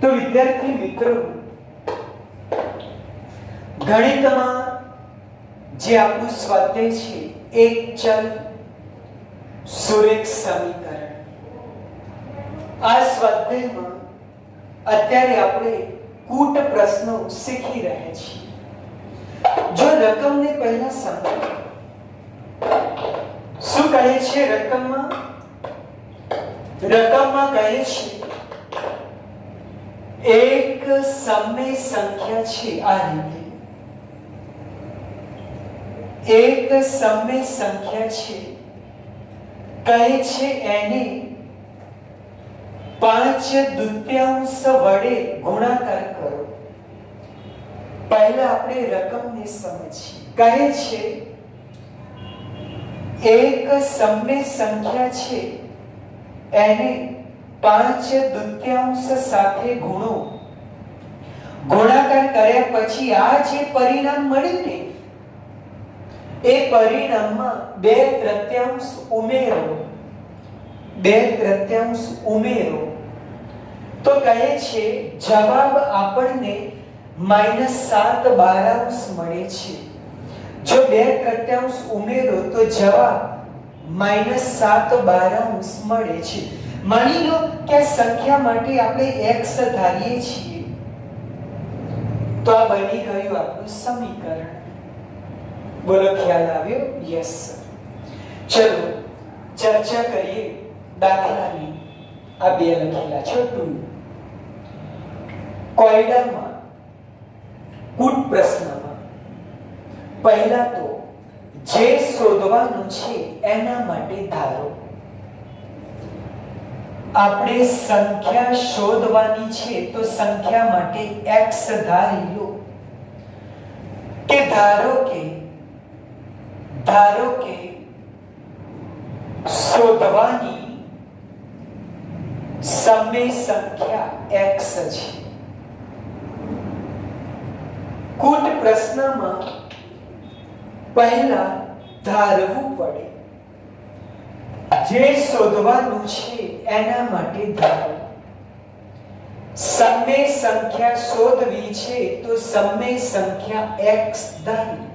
તો વિદ્યાર્થી મિત્રો, ગણિતમાં જે આપણું સ્વાધ્યાય છે, એક ચલ સુરેખ સમીકરણ, આ સ્વાધ્યાયમાં અત્યારે આપણે કૂટ પ્રશ્નો શીખી રહ્યા છીએ. જો રકમને પહેલા સમજો, શું કહે છે રકમમાં? રકમમાં કહે છે એક સમય સંખ્યા છે. આ રીતે એક સમય સંખ્યા છે, કહે છે એને 5/2 વડે ગુણાકાર કરો. પહેલા આપણે રકમને સમજીએ. કહે છે એક સમય સંખ્યા છે, એને 5/2 સાથે ગુણો. ગુણાકાર કર્યા પછી આ જે પરિણામ મળ્યું ને, એ પરિણામમાં 2/3 ઉમેરો. 2/3 ઉમેરો તો કહે છે જવાબ આપણને -7/12 મળે છે. જો 2/3 ઉમેરો તો જવાબ -7/12 મળે છે. માની લો કે આ સંખ્યા માટે આપણે x ધારીએ છીએ, તો આ બની ગયું આપણું સમીકરણ. બોલો, ખ્યાલ આવ્યો? Yes sir. ચલો ચર્ચા કરીએ દાખલાની. આ બે લખેલા છે. કોયડામાં કૂટ પ્રશ્નમાં પહેલા તો જે શોધવાનું છે એના માટે ધારો. આપણે સંખ્યા શોધવાની છે તો સંખ્યા માટે x ધારી લો કે ધારો કે શોધવાની સમય સંખ્યા x છે. કૂટ પ્રશ્નમાં પહેલા ધારવું પડે. જે શોધવાનું છે એના માટે ધારો. સમય સંખ્યા શોધવી છે તો સમય સંખ્યા x ધારી.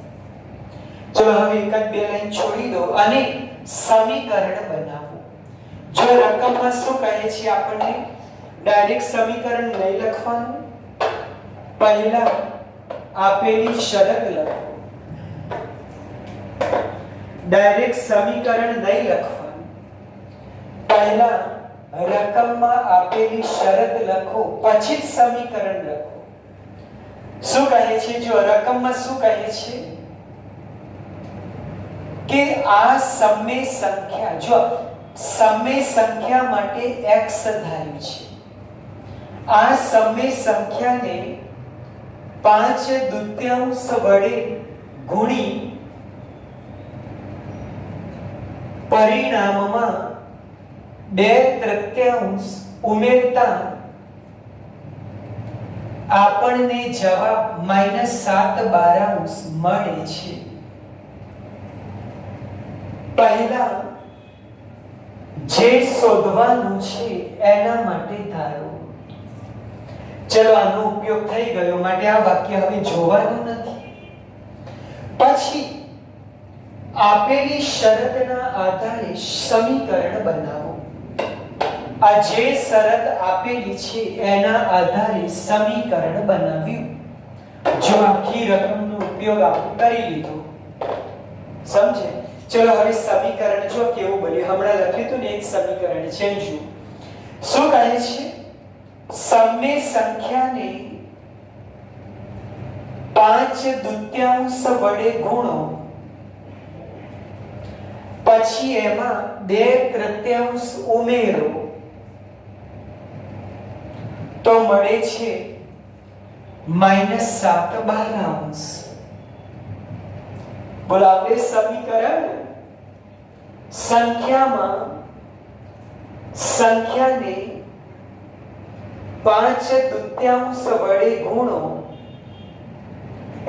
ચલો હવે એક બે લાઈન છોડી દો અને સમીકરણ બનાવો. જો રકમમાં શું કહે છે આપણને, ડાયરેક્ટ સમીકરણ નહીં લખવાનું, પહેલા આપેલી શરત લખો. ડાયરેક્ટ સમીકરણ નહીં લખવાનું, પહેલા રકમમાં આપેલી શરત લખો, પછી જ સમીકરણ લખો. શું કહે છે? જો રકમમાં શું કહે છે કે આ સમય સંખ્યા, જો સમય સંખ્યા માટે x ધાર્યું છે, આ સમય સંખ્યાને 5/2 વડે ગુણી પરિણામમાં 2/3 ઉમેરતા આપણને જવાબ -7/12 મળે છે. પહેલા જે શોધવાનું છે એના માટે ધારો. ચલો આનો ઉપયોગ થઈ ગયો, માટે આ વાક્ય હવે જોવાનું નથી. પછી આપેલી શરતના આધારે સમીકરણ બનાવો. આ જે શરત આપેલી છે એના આધારે સમીકરણ બનાવ્યું. જો આખી રકમનો ઉપયોગ આપણે કરી લીધો, સમજે? ચલો હવે સમીકરણ જો કેવું બન્યું, હમણાં લખ્યું હતું ને એ જ સમીકરણ છે. જો શું કહે છે, સમય સંખ્યાને 5/2 વડે ગુણો, પછી એમાં 2/3 ઉમેરો તો મળે છે -7/12. બોલો, આપણે સમીકરણ સંખ્યાને 5/2 વડે ગુણો,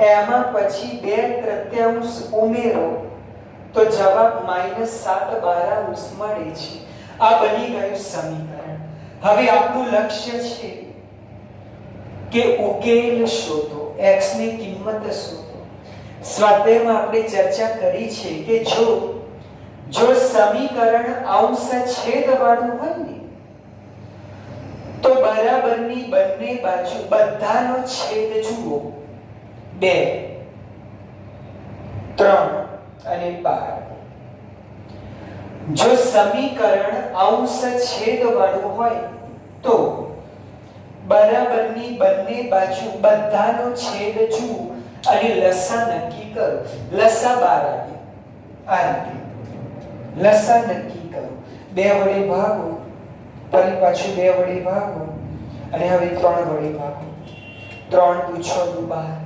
એમાં પછી 2/3 ઉમેરો તો જવાબ -7/12 મળે છે. આ બની ગયું સમીકરણ. હવે આપણું લક્ષ્ય છે કે ઉકેલ શોધો, x ની કિંમત શોધો. સ્વાધ્યાયમાં આપણે ચર્ચા કરી છે કે જો સમીકરણ અંશ છેદ વાળું હોય ને તો બરાબરની બંને બાજુ બધાનો છેદ જુઓ. 2, 3 અને 12. જો સમીકરણ અંશ છેદ વાળું હોય તો બરાબરની બંને બાજુ બધાનો છેદ જુઓ અને લસા નક્કી કરો. લસા 12 આવે. આ રીતે લસા નક્કી કરો. 2 વડે ભાગો, ફરી પાછું 2 વડે ભાગો અને હવે 3 વડે ભાગો. 3 દુ 6 દુ 12.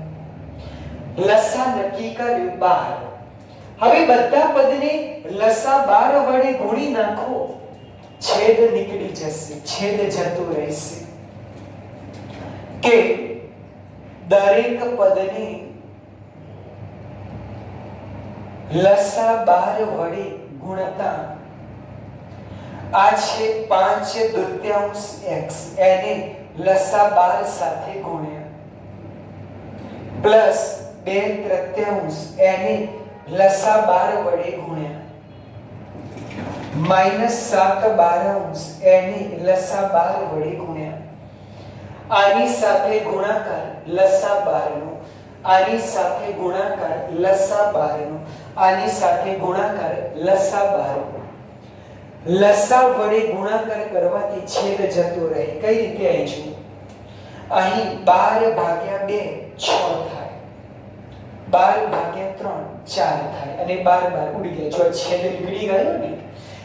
લસા નક્કી કર્યું 12. હવે બધા પદને લસા 12 વડે ગુણી નાખો, છેદ નીકળી જશે, છેદ જતો રહેશે. કે દરેક પદને લસા 12 વડે ગુણતા આ છે 5/2 x, એને લસા 12 સાથે ગુણ્યા, પ્લસ 2/3 એને લસા 12 વડે ગુણ્યા, માઈનસ 7/12 એને લસા 12 વડે ગુણ્યા. આની સાથે ગુણાકાર લસા 12 નો, આની સાથે ગુણાકાર લસા 12 નો, આની સાથે ગુણાકાર લસા 12 નો. લસા વડે ગુણાકાર કરવાથી છેદ જતો રહે. કઈ રીતે અહીં જુઓ, અહીં 12 ભાગ્યા 2 6 થાય, 12 ભાગ્યા 3 4 થાય અને 12 ઉડી ગયા. જો છેદ નીકળી ગયો ને,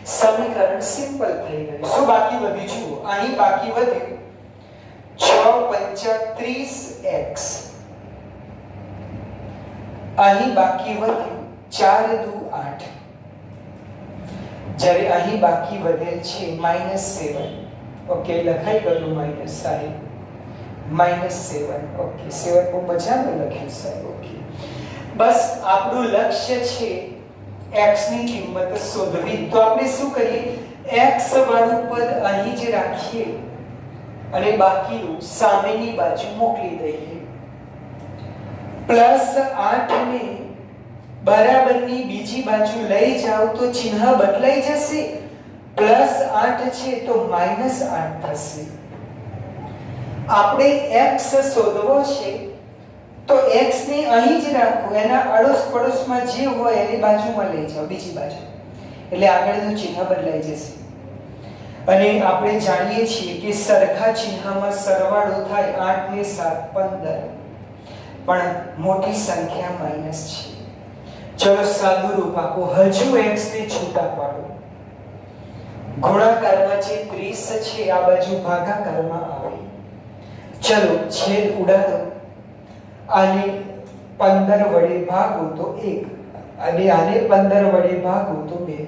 સમીકરણ સિમ્પલ થઈ ગયું. શું બાકી વધ્યું જુઓ, અહીં બાકી વધ્યું 6×5 = 30x, અહીં બાકી વધ્યું 4 દુ 8, જ્યારે અહીં બાકી વધેલ છે -7. ઓકે, લખાઈ ગયું -7, -7. ઓકે, 7 બહુ મજાનું લખ્યું સાહેબ. ઓકે, બસ આપણું લક્ષ્ય છે x ની કિંમત શોધવી. તો આપણે શું કરીએ, x વાળું પદ અહીં જ રાખીએ અને બાકીનું સામેની બાજુ મોકલી દઈએ. +8 ને બરાબરની બીજી બાજુ લઈ જાઓ તો ચિહ્ન બદલાઈ જશે. +8 છે તો -8 થશે. આપણે x શોધવો છે તો x ને અહીં જ રાખો, એના અડોસ પડોશમાં જે હોય એની બાજુમાં લઈ જાઓ, બીજી બાજુ, એટલે આગળનું ચિહ્ન બદલાઈ જશે. અને આપણે જાણીએ છીએ કે સરખા ચિહ્નમાં સરવાળો થાય 8 ને 7 15, પણ મોટી સંખ્યા માઈનસ છે. ચલો સાદું રૂપ આપો, હજુ x ને છૂટા પાડો. ગુણાકારમાં જે 30 છે આ બાજુ ભાગાકારમાં આવે. ચલો છેદ ઉડાડો, આને 15 વડે ભાગો તો 1 અને આને 15 વડે ભાગો તો 2.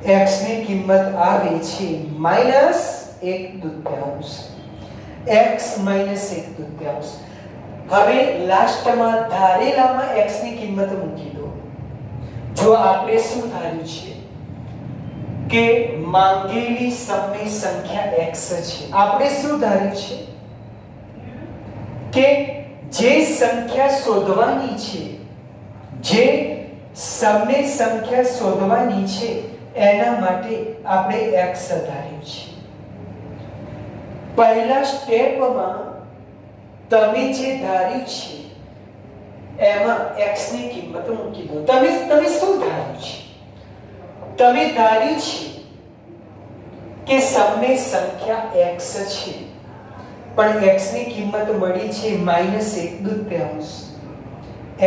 x ની કિંમત આવે છે -1/2. x -1/2. હવે લાસ્ટમાં ધારેલામાં x ની કિંમત મૂકી દો. જો આપણે શું ધાર્યું છે કે માંગેલી સમય સંખ્યા x છે, આપણે શું ધાર્યું છે કે જે સંખ્યા શોધવાની છે, જે સમય સંખ્યા શોધવાની છે એના માટે આપણે x ધાર્યું છે. પહેલા સ્ટેપમાં તમે જે ધાર્યું છે એમાં x ની કિંમત મૂકી દો. તમે શું ધાર્યું છે? તમે ધાર્યું છે કે સમય સંખ્યા x છે, પણ x ની કિંમત મળી છે -1/2.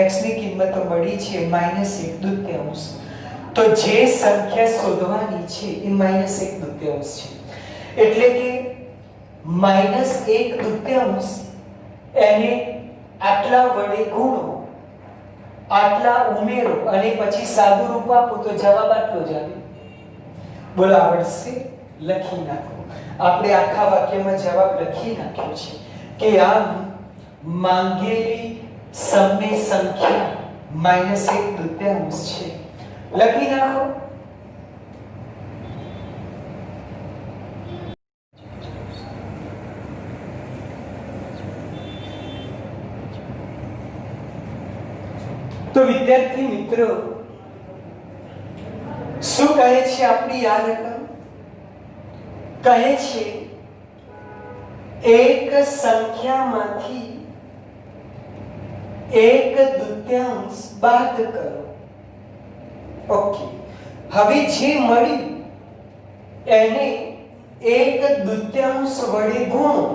x ની કિંમત મળી છે -1/2. તો જે સંખ્યા શોધવાની છે એ -1/2 છે. એટલે કે -1/2 એને આટલા વડે ગુણો, આટલા ઉમેરો અને પછી સાદું રૂપ આપો તો જવાબ આટલો જ આવે. બોલો આવડશે? લખી નાખો. આપણે આખા વાક્યમાં જવાબ લખી નાખ્યો છે કે આમ માંગેલી સમય સંખ્યા -1/2 છે. લખી નાખો. તો વિદ્યાર્થી મિત્રો, શું કહે છે આપણી આ રકમ? કહે છે એક સંખ્યામાંથી એક દૂત્યાંશ બાદ કરો. ઓકે, હવે જે મળ્યું એને એક દૂત્યાંશ વડે ગુણો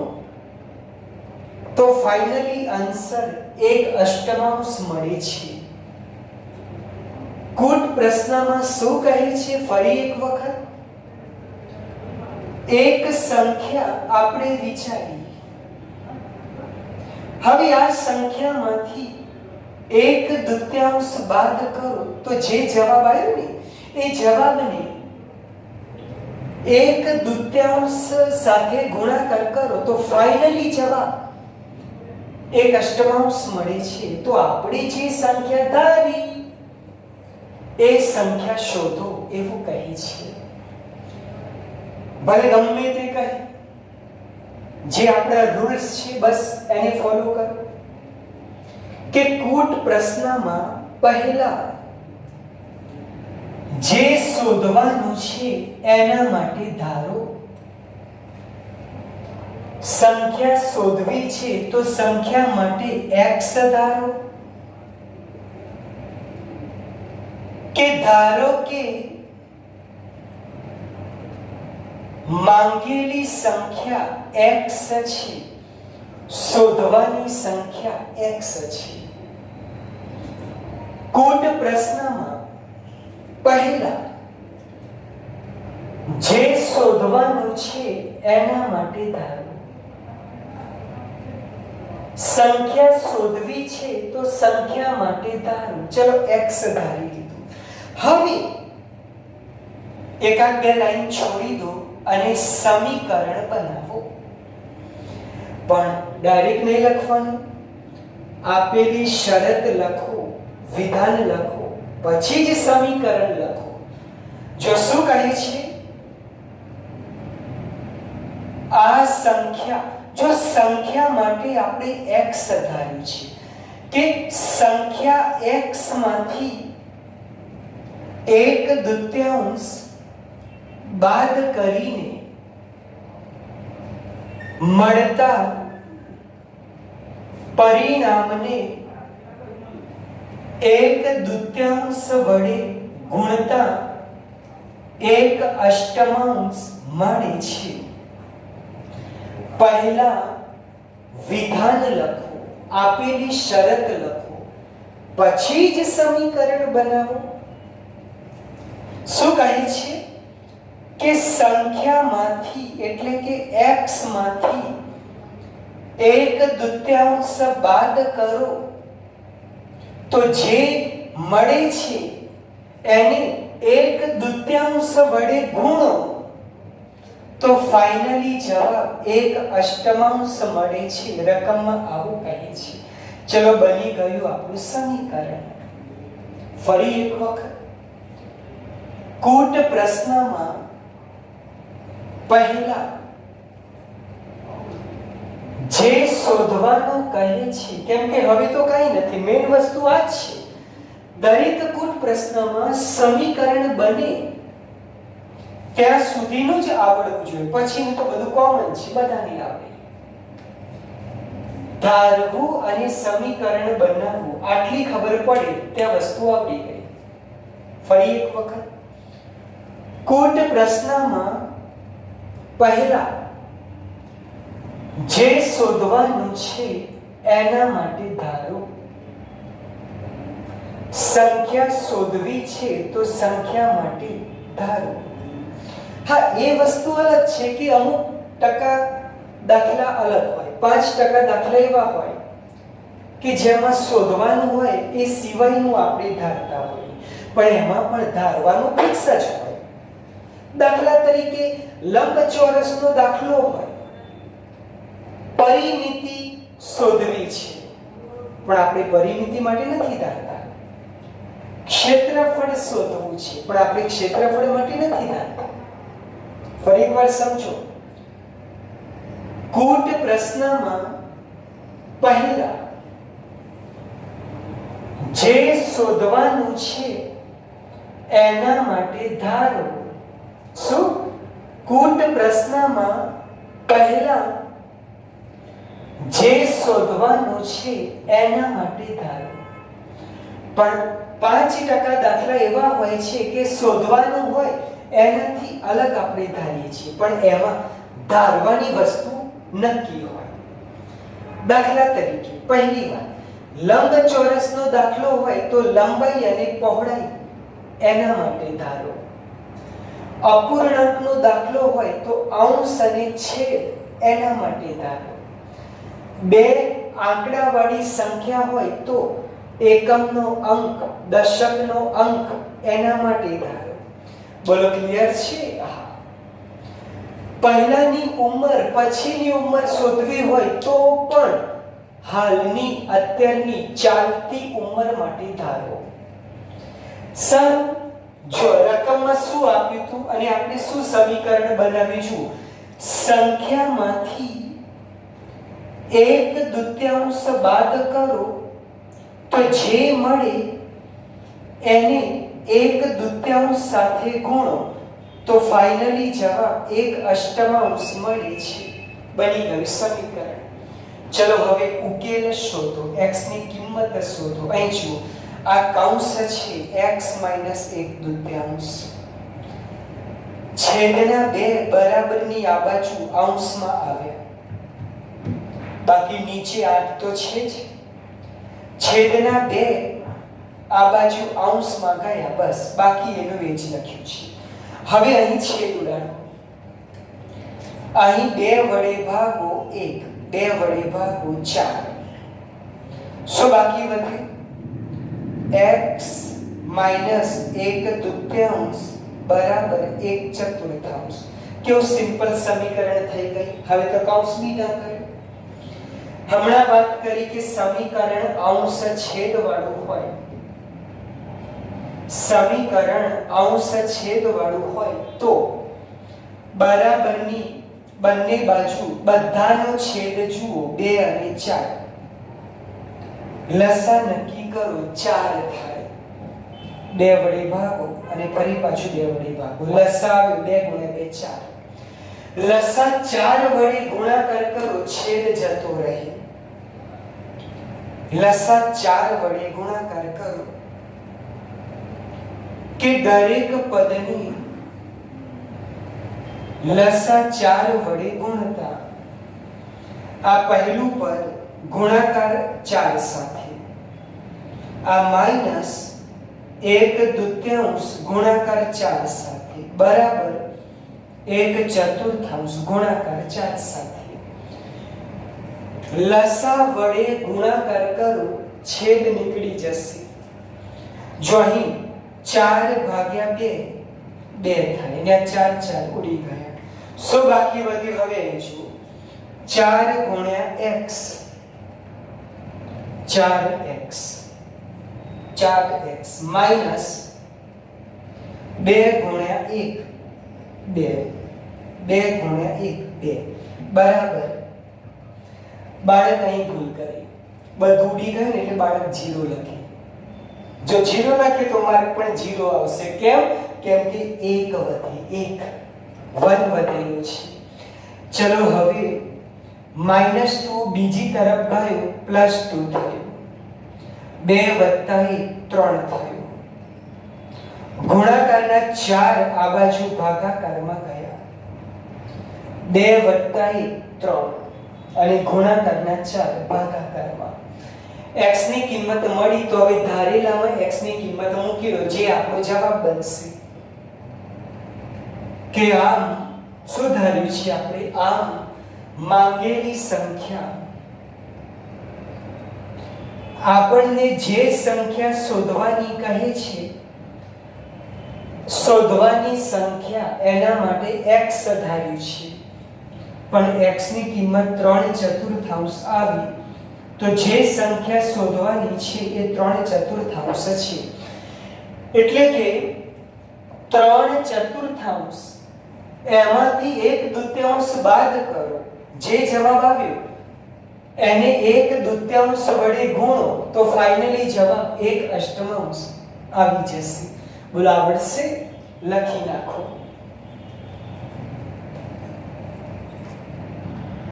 તો ફાઇનલી આન્સર એક અષ્ટમાંશ મળે છે. કૂટ પ્રશ્નમાં શું કહે છે? ફરી એક વખત, એક સંખ્યા આપણે વિચારી, હવે આ સંખ્યામાંથી એક દૂત્યાંશ બાદ કરો તો જે જવાબ આવ્યો ને એ જવાબને એક દૂત્યાંશ સાથે ગુણાકાર કરો તો ફાઇનલી જવાબ એક અષ્ટમાંશ મળે છે. તો આપણે જે સંખ્યા ધારી એ સંખ્યા શોધો એવું કહે છે. ભલે ગમે તે કહે, જે આપણા રૂલ્સ છે બસ એને ફોલો કરો. કે કૂટ પ્રશ્નમાં પહેલા જે શોધવાનું છે એના માટે ધારો. સંખ્યા શોધવી છે તો સંખ્યા માટે x ધારો. કે ધારો કે માંગેલી સંખ્યા x છે, શોધવાની સંખ્યા x છે. કૂટ પ્રશ્નમાં પહેલા જે શોધવાનું છે એના માટે ધારો. સંખ્યા શોધવી છે તો સંખ્યા માટે ધારો. ચલો x ધારી લીધું. હવે એકાદ બે લાઈન છોડી દો અને સમીકરણ બનાવો. પણ ડાયરેક્ટ નહીં લખવાનું, આપેલી શરત લખો, વિધાન લખો, પછી જ સમીકરણ લખો. જો શું કહે છે? આ સંખ્યા, જો સંખ્યા માટે આપણે x ધાર્યું છે કે સંખ્યા x માંથી એક દૂત્યાંશ બાદ કરીને મળતા પરિણામને એક દૂત્યાંશ વડે ગુણતા એક અષ્ટમાંશ મળે છે. પહેલા વિધાન લખો, આપેલી શરત લખો, પછી જ સમીકરણ બનાવો. શું કહે છે? કે સંખ્યામાંથી એટલે કે x માંથી એક દૂત્યાંશ બાદ કરો તો જે મળે છે એને એક દૂત્યાંશ વડે ગુણો તો ફાઇનલી જવાબ એક અષ્ટમાંશ મળે છે. રકમમાં આવું કહે છે. ચલો, બની ગયું આપણું સમીકરણ. ફરી એક વખત, કૂટ પ્રશ્નમાં પહેલા જે શોધવાનું કહે છે, કેમ કે હવે તો કઈ નથી, મેઇન વસ્તુ આ જ છે. દરેક કૂટ પ્રશ્નમાં સમીકરણ બને ત્યાં સુધીનું જ આવડવું જોઈએ, પછીનું તો બધું કોમન છે, બધાને આવડે. ધારવું અને સમીકરણ બનાવવું આટલી ખબર પડે ત્યાં વસ્તુ આવડી ગઈ. ફરી એક વખત, કૂટ પ્રશ્નમાં પહેલા જે શોધવાનું છે એના માટે ધારો. સંખ્યા શોધવી છે તો સંખ્યા માટે ધારો. હા, એ વસ્તુ અલગ છે કે અમુક ટકા દાખલા અલગ હોય. 5% દાખલા એવા હોય કે જેમાં શોધવાનું હોય એ સિવાયનું આપણે ધારતા હોઈએ, પણ એમાં પણ ધારવાનું ફિક્સ જ હોય. દાખલા તરીકે લંબચોરસનો દાખલો હોય, પરિમિતિ શોધવી છે પણ આપણે પરિમિતિ માટે નથી ધારતા. ક્ષેત્રફળ શોધવું છે પણ આપણે ક્ષેત્રફળ માટે નથી ધારતા. ફરી એકવાર સમજો, કૂટ પ્રશ્નમાં પહેલા જે શોધવાનું છે એના માટે ધારો. શું? કૂટ પ્રશ્નમાં પહેલા જે શોધવાનું છે એના માટે ધારો. પણ 5% દાખલા એવા હોય છે કે શોધવાનું હોય એનાથી અલગ આપણે ધારીએ છીએ, પણ એમાં ધારવાની વસ્તુ નક્કી હોય. દાખલા તરીકે પહેલી વાત, લંબચોરસનો દાખલો હોય તો લંબાઈ અને પહોળાઈ એના માટે ધારો. અપૂર્ણાંકનો દાખલો હોય તો અંશ અને છેદ એના માટે ધારો. બે આંકડાવાળી સંખ્યા હોય તો એકમનો અંક, દશકનો અંક એના માટે ધારો. બોલો ક્લિયર છે? હા. પહેલાની ઉંમર પછીની ઉંમર શોધવી હોય તો પણ હાલની અત્યારની ચાલતી ઉંમર માટે ધારો. સર જો રકમમાં શું આપ્યું હતું અને આપણે શું સમીકરણ બનાવીશું? સંખ્યામાંથી 1/2 બાદ કરો તો જે મળે એને 1/2 સાથે ગુણો તો ફાઇનલી જવાબ 1/8 મળે છે. બની ગયું સમીકરણ. ચલો હવે ઉકેલ શોધો, x ની કિંમત શોધો. અહીં જુઓ, આ કૌંસ છે x - 1/2. છેદના બે બરાબરની આ બાજુ અંશમાં આવ્યા, બાકી નીચે 8 તો છે જ. છેદના બે આ બાજુ અંશમાં ગયા, બસ બાકી એનું એ જ લખ્યું છે. હવે અહીં છેદ ઉડાડો. અહીં 2 વડે ભાગો 1, 2 વડે ભાગો 4. શું બાકી વધ્યું? x - 1/2 બરાબર 1/4. કેવું સિમ્પલ સમીકરણ થઈ ગઈ. હવે તો કૌંસની ના કરે. હમણાં વાત કરી કે સમીકરણ અંશ છેદ વાળું હોય. સમીકરણ અંશ છેદ વાળું હોય તો બરાબરની બંને બાજુ બધાનો છેદ જુઓ, 2 અને 4. લસા નક્કી કરો, 4 થાય. 2 વડે ભાગો અને ફરી પાછું 2 વડે ભાગો. લસા આવ્યો 2 × 2 4. લસા 4 વડે ગુણાકાર કરો, છેદ જતો રહે. લસા 4 વડે ગુણાકાર કરો કે દરેક પદની લસા 4 વડે ગુણતા આ પહેલું પદ ગુણાકાર 4 સાથે, આ માઈનસ 1/2 ગુણાકાર 4 સાથે બરાબર 1/4 ગુણાકાર 4 સાથે. લસા વડે ગુણાકાર કરો, છેદ નીકળી જશે. જો અહીં 4 ભાગ્યા 2 થાય ને 4 4 ઉડી ગયા. શું બાકી વધ્યું? હવે અહીં જુઓ, 4 × x 4x માઈનસ 2 × 1 2 × 1 બરાબર. બાળક અહીં ભૂલ કરી, બધું ઉડી ગયું એટલે બાળક 0 લખે. જો 0 લખે તો માર્ક પણ 0 આવશે. કેમ? કેમ કે 1 વધેલું છે. ચલો હવે -2 બીજી તરફ ગયું, +2 થયું. 2 + 1 3 થયું. ગુણાકારના 4 આ બાજુ ભાગાકારમાં ગયા. 2 + 1 3 અને ગુણાકારના 4 ભાગાકારમાં. x ની કિંમત મળી તો હવે ધારેલામાં x ની કિંમત મૂકી દો, જે આપણો જવાબ બનશે. કે આમ શું ધાર્યું છે આપણે? આમ માંગેલી સંખ્યા, આપણને જે સંખ્યા શોધવાની કહે છે, શોધવાની સંખ્યા એના માટે x ધાર્યું છે, પણ x ની કિંમત 3/4 આવી તો જે સંખ્યા શોધવાની છે એ 3/4 છે. એટલે કે 3/4 એમાંથી 1/2 બાદ કરો, જે જવાબ આવ્યો એને 1/2 વડે ગુણો તો ફાઇનલી જવાબ 1/8 આવી જશે. બોલો આવડશે? લખી નાખો.